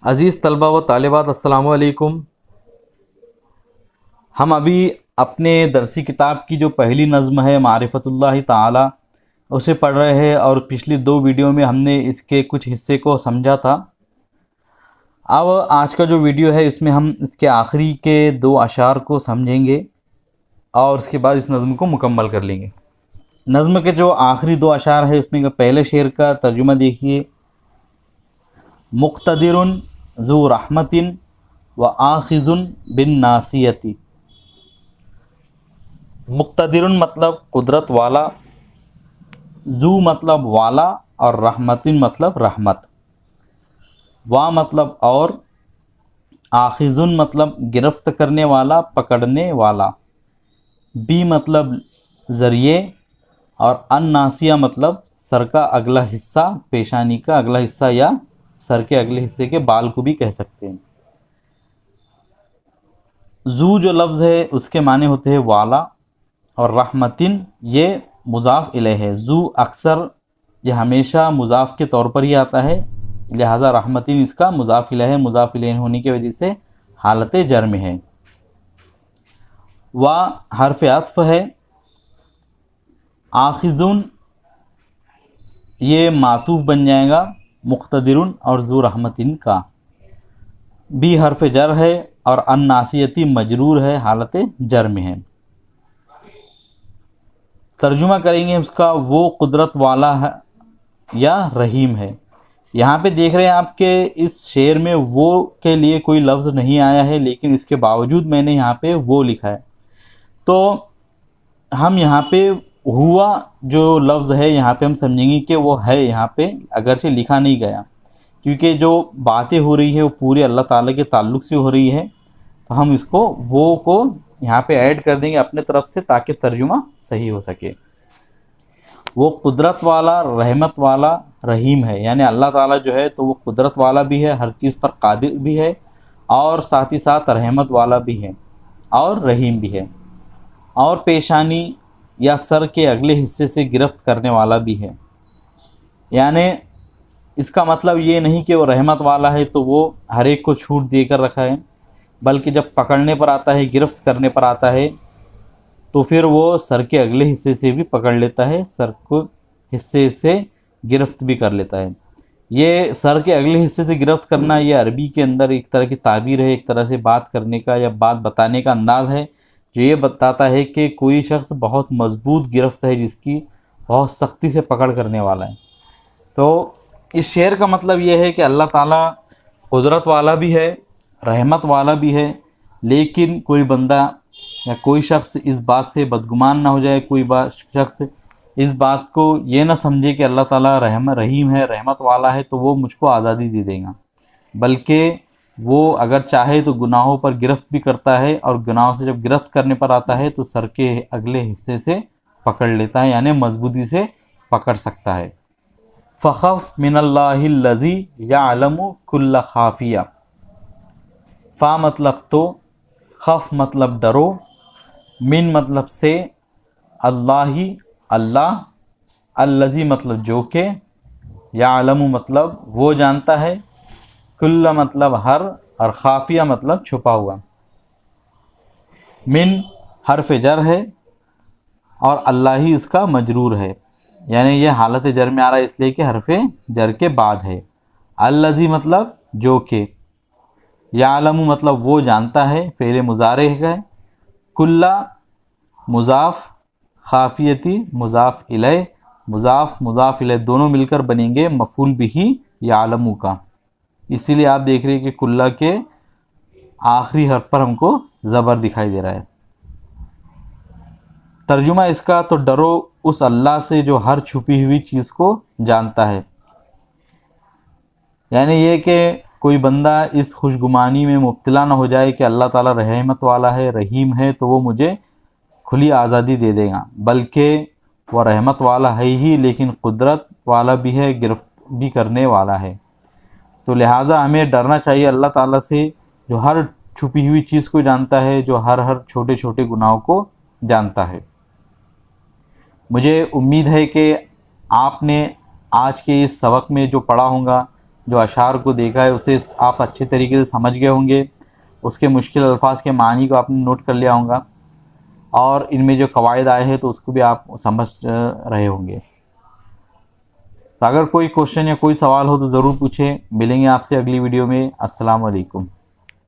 عزیز طلبہ و طالبات السلام علیکم۔ ہم ابھی اپنے درسی کتاب کی جو پہلی نظم ہے معرفت اللہ تعالی اسے پڑھ رہے ہیں، اور پچھلی 2 ویڈیو میں ہم نے اس کے کچھ حصے کو سمجھا تھا۔ اب آج کا جو ویڈیو ہے اس میں ہم اس کے آخری کے 2 اشعار کو سمجھیں گے اور اس کے بعد اس نظم کو مکمل کر لیں گے۔ نظم کے جو آخری 2 اشعار ہے اس میں پہلے شعر کا ترجمہ دیکھیے۔ مقتدر ذو رحمت و آخذ بالناصیتی۔ مقتدر مطلب قدرت والا، ذو مطلب والا، اور رحمت مطلب رحمت، وا مطلب اور، آخذ مطلب گرفت کرنے والا، پکڑنے والا، بی مطلب ذریعے، اور الناصیہ مطلب سر کا اگلا حصہ، پیشانی کا اگلا حصہ یا سر کے اگلے حصے کے بال کو بھی کہہ سکتے ہیں۔ ذو جو لفظ ہے اس کے معنی ہوتے ہیں والا، اور رحمتن یہ مضاف الیہ ہے۔ ذو اکثر یہ ہمیشہ مضاف کے طور پر ہی آتا ہے، لہذا رحمتن اس کا مضاف الیہ ہے، مضاف الیہ ہونے کی وجہ سے حالت جر میں ہے۔ وا حرف عطف ہے، آخذون یہ معطوف بن جائے گا مقتدر اور ذو رحمتن کا، بھی حرف جر ہے، اور الناصیتی مجرور ہے، حالت جر میں ہے۔ ترجمہ کریں گے اس کا، وہ قدرت والا ہے یا رحیم ہے۔ یہاں پہ دیکھ رہے ہیں آپ کہ اس شعر میں وہ کے لیے کوئی لفظ نہیں آیا ہے، لیکن اس کے باوجود میں نے یہاں پہ وہ لکھا ہے۔ تو ہم یہاں پہ ہوا جو لفظ ہے یہاں پہ ہم سمجھیں گے کہ وہ ہے یہاں پہ، اگرچہ لکھا نہیں گیا، کیونکہ جو باتیں ہو رہی ہے وہ پورے اللہ تعالیٰ کے تعلق سے ہو رہی ہے، تو ہم اس کو وہ کو یہاں پہ ایڈ کر دیں گے اپنے طرف سے تاکہ ترجمہ صحیح ہو سکے۔ وہ قدرت والا، رحمت والا، رحیم ہے، یعنی اللہ تعالیٰ جو ہے تو وہ قدرت والا بھی ہے، ہر چیز پر قادر بھی ہے، اور ساتھ ہی ساتھ رحمت والا بھی ہے اور رحیم بھی ہے، اور پیشانی یا سر کے اگلے حصے سے گرفت کرنے والا بھی ہے۔ یعنی اس کا مطلب یہ نہیں کہ وہ رحمت والا ہے تو وہ ہر ایک کو چھوٹ دے کر رکھا ہے، بلکہ جب پکڑنے پر آتا ہے، گرفت کرنے پر آتا ہے، تو پھر وہ سر کے اگلے حصے سے بھی پکڑ لیتا ہے، سر کو حصے سے گرفت بھی کر لیتا ہے۔ یہ سر کے اگلے حصے سے گرفت کرنا یہ عربی کے اندر ایک طرح کی تعبیر ہے، ایک طرح سے بات کرنے کا یا بات بتانے کا انداز ہے، جو یہ بتاتا ہے کہ کوئی شخص بہت مضبوط گرفت ہے، جس کی بہت سختی سے پکڑ کرنے والا ہے۔ تو اس شعر کا مطلب یہ ہے کہ اللہ تعالیٰ قدرت والا بھی ہے، رحمت والا بھی ہے، لیکن کوئی بندہ یا کوئی شخص اس بات سے بدگمان نہ ہو جائے، کوئی شخص اس بات کو یہ نہ سمجھے کہ اللہ تعالیٰ رحیم ہے، رحمت والا ہے تو وہ مجھ کو آزادی دے دے گا، بلکہ وہ اگر چاہے تو گناہوں پر گرفت بھی کرتا ہے، اور گناہوں سے جب گرفت کرنے پر آتا ہے تو سر کے اگلے حصے سے پکڑ لیتا ہے، یعنی مضبوطی سے پکڑ سکتا ہے۔ فخف من اللہ الذی یعلم کل خافیہ۔ فا مطلب تو، خف مطلب ڈرو، من مطلب سے، اللہ اللہ، الذی مطلب جو کہ، یعلم مطلب وہ جانتا ہے، کل مطلب ہر، اور خافیہ مطلب چھپا ہوا۔ من حرف جر ہے اور اللہ ہی اس کا مجرور ہے، یعنی یہ حالت جر میں آ رہا ہے اس لیے کہ حرف جر کے بعد ہے۔ الذی مطلب جو کہ، یعلم مطلب وہ جانتا ہے، فعل مضارع ہے، کل مضاف، خافیتی مضاف الیہ، مضاف الیہ دونوں مل کر بنیں گے مفعول بہ یعلم کا، اسی لیے آپ دیکھ رہے ہیں کہ کلّا کے آخری حرف پر ہم کو زبر دکھائی دے رہا ہے۔ ترجمہ اس کا، تو ڈرو اس اللہ سے جو ہر چھپی ہوئی چیز کو جانتا ہے، یعنی یہ کہ کوئی بندہ اس خوشگمانی میں مبتلا نہ ہو جائے کہ اللہ تعالیٰ رحمت والا ہے، رحیم ہے تو وہ مجھے کھلی آزادی دے دے گا، بلکہ وہ رحمت والا ہے ہی لیکن قدرت والا بھی ہے، گرفت بھی کرنے والا ہے۔ تو لہٰذا ہمیں ڈرنا چاہیے اللہ تعالیٰ سے، جو ہر چھپی ہوئی چیز کو جانتا ہے، جو ہر چھوٹے چھوٹے گناہوں کو جانتا ہے۔ مجھے امید ہے کہ آپ نے آج کے اس سبق میں جو پڑھا ہوگا جو اشعار کو دیکھا ہے اسے آپ اچھے طریقے سے سمجھ گئے ہوں گے، اس کے مشکل الفاظ کے معنی کو آپ نے نوٹ کر لیا ہوگا، اور ان میں جو قواعد آئے ہیں تو اس کو بھی آپ سمجھ رہے ہوں گے۔ تو اگر کوئی کوشچن یا کوئی سوال ہو تو ضرور پوچھیں۔ ملیں گے آپ سے اگلی ویڈیو میں۔ السلام علیکم۔